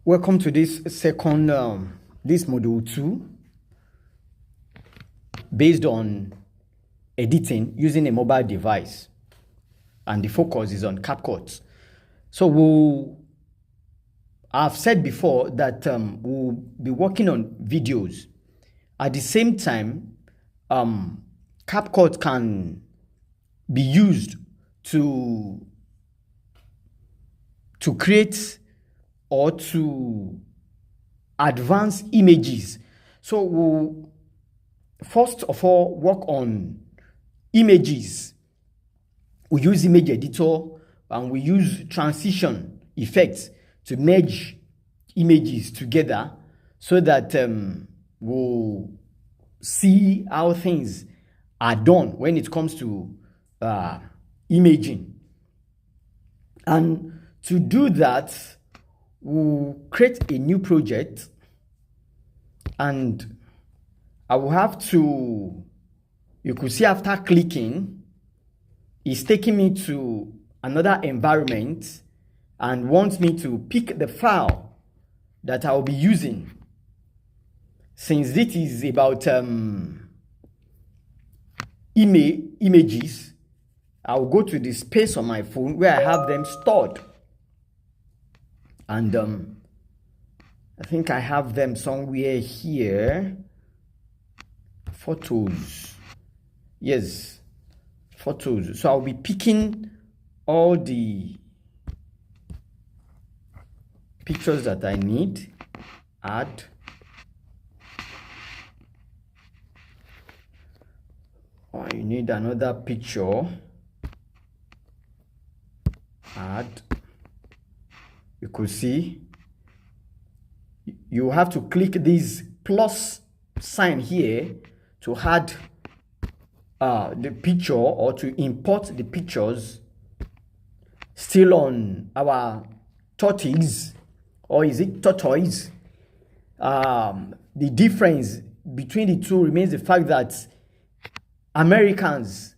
Welcome to this second, this module 2, based on editing using a mobile device, and the focus is on CapCut. So I've said before that we'll be working on videos. At the same time, CapCut can be used to create or to advance images. So we'll first of all work on images. We use image editor and we use transition effects to merge images together so that we'll see how things are done when it comes to imaging. And to do that, we'll create a new project, and I will have to, you could see after clicking, it's taking me to another environment and wants me to pick the file that I'll be using. Since this is about images, I'll go to the space on my phone where I have them stored. And I think I have them somewhere here. Photos. Yes, photos. So I'll be picking all the pictures that I need. Add. Oh, you need another picture. Add. You could see you have to click this plus sign here to add the picture or to import the pictures. Still on our tortoise, or is it tortoise? The difference between the two remains the fact that Americans,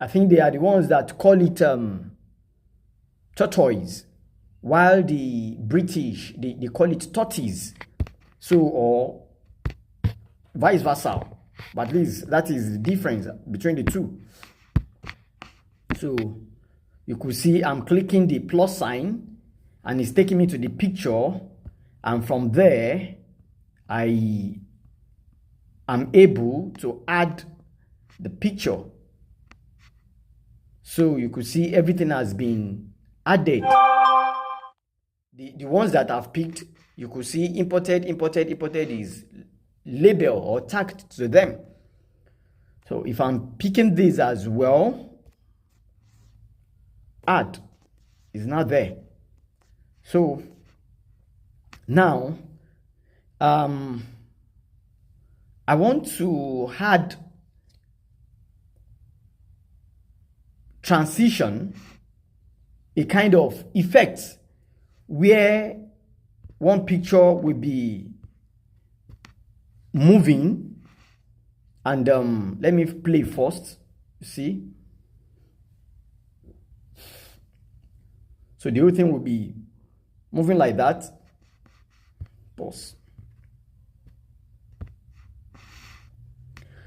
I think they are the ones that call it tortoise, while the British, they call it tortoise. So, or vice versa. But at least that is the difference between the two. So you could see I'm clicking the plus sign and it's taking me to the picture, and from there I am able to add the picture. So you could see everything has been added. The ones that I've picked, you could see imported is label or tagged to them. So if I'm picking this as well, add is not there. So now I want to add transition, a kind of effect where one picture will be moving, and let me play first. See, so the whole thing will be moving like that. Pause.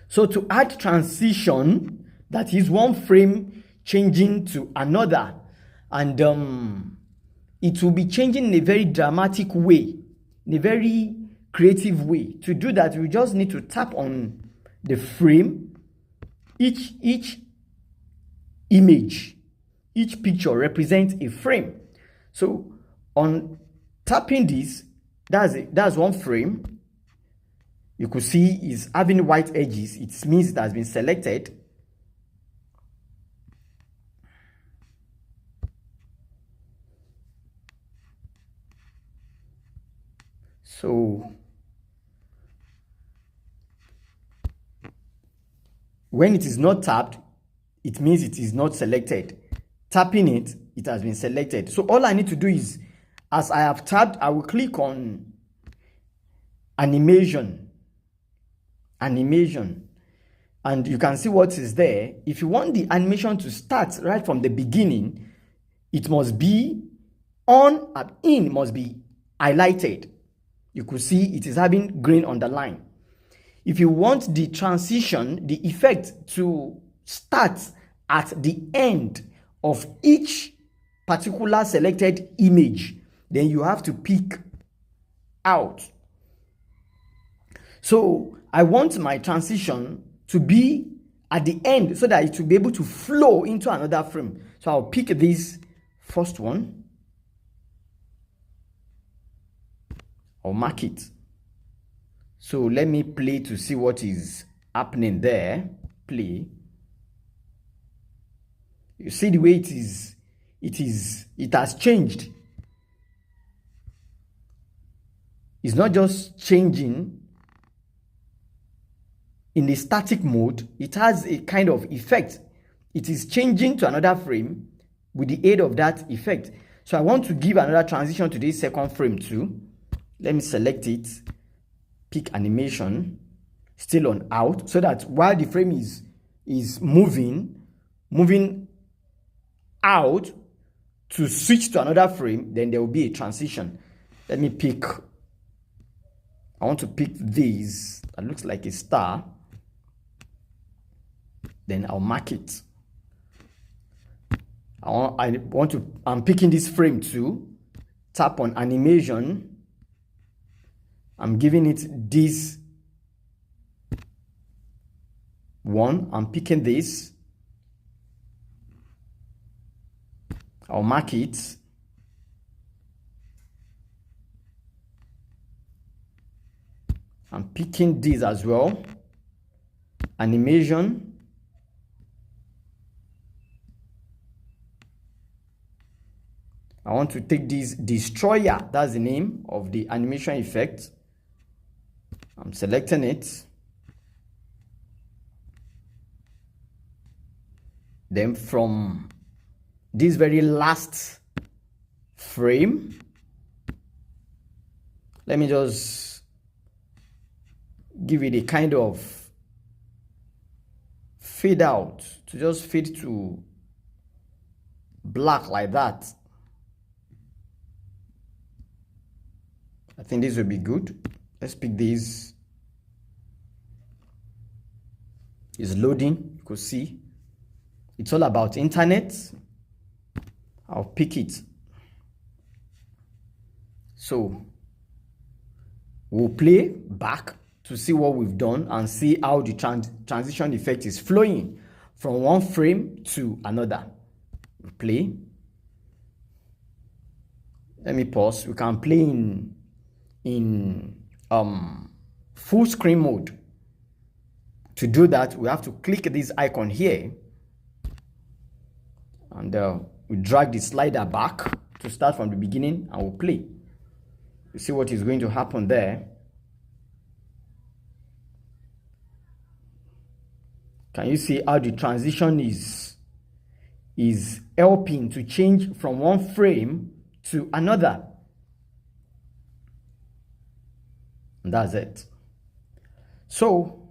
So to add transition, that is one frame changing to another, and it will be changing in a very dramatic way, in a very creative way. To do that, we just need to tap on the frame. Each image, each picture represents a frame. So on tapping this, that's one frame. You could see it's having white edges. It means it has been selected. So when it is not tapped, it means it is not selected. Tapping it, it has been selected. So all I need to do is, as I have tapped, I will click on animation, and you can see what is there. If you want the animation to start right from the beginning, it must be on and in must be highlighted. You could see it is having green underline. If you want the transition, the effect to start at the end of each particular selected image, then you have to pick out. So I want my transition to be at the end so that it will be able to flow into another frame. So I'll pick this first one. I'll mark it. So let me play to see what is happening there. Play. You see the way it has changed. It's not just changing in the static mode, it has a kind of effect. It is changing to another frame with the aid of that effect. So I want to give another transition to this second frame too. Let me select it, pick animation, still on out, so that while the frame is moving out to switch to another frame, then there will be a transition. Let me pick, I want to pick this that looks like a star. Then I'll mark it. I'm picking this frame too. Tap on animation. I'm giving it this one. I'm picking this. I'll mark it. I'm picking this as well. Animation. I want to take this destroyer. That's the name of the animation effect. I'm selecting it. Then from this very last frame, let me just give it a kind of fade out, to just fade to black like that. I think this will be good. Let's pick this. It's loading. You could see it's all about internet. I'll pick it. So we'll play back to see what we've done and see how the transition effect is flowing from one frame to another. Play. Let me pause. We can play in full screen mode. To do that, we have to click this icon here and we drag the slider back to start from the beginning and we'll play. You see what is going to happen there. Can you see how the transition is helping to change from one frame to another? And that's it. So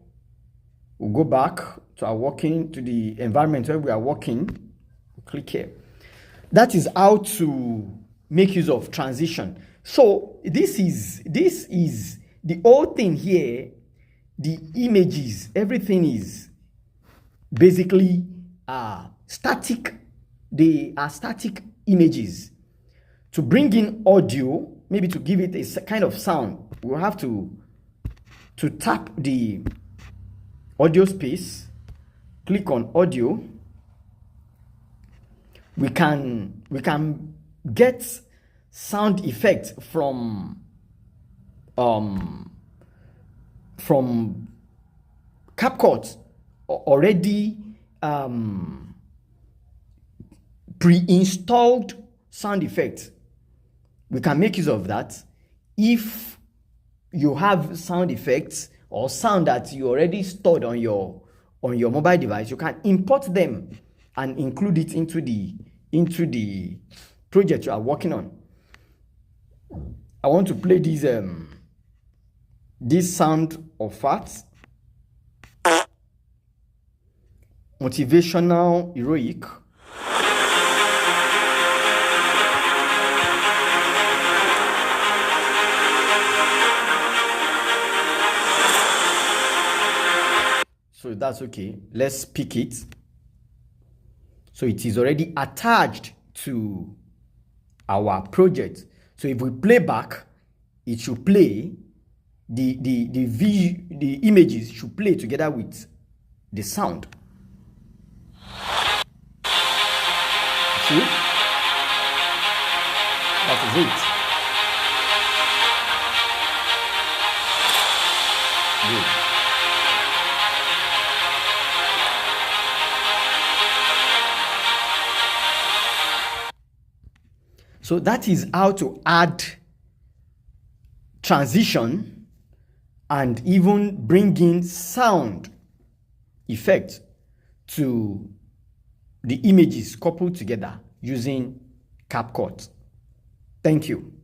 we'll go back to our working, to the environment where we are working. We'll click here. That is how to make use of transition. So this is the whole thing here. The images, everything is basically static. They are static images. To bring in audio, maybe to give it a kind of sound, we'll have to tap the audio space, click on audio. We can get sound effects from CapCut already pre-installed sound effects. We can make use of that. If you have sound effects or sound that you already stored on your mobile device, you can import them and include it into the project you are working on. I want to play this sound of facts, motivational, heroic. that's okay. Let's pick it. So it is already attached to our project. So if we play back, it should play, the images should play together with the sound. See? That is it. Good. So that is how to add transition and even bring in sound effect to the images coupled together using CapCut. Thank you.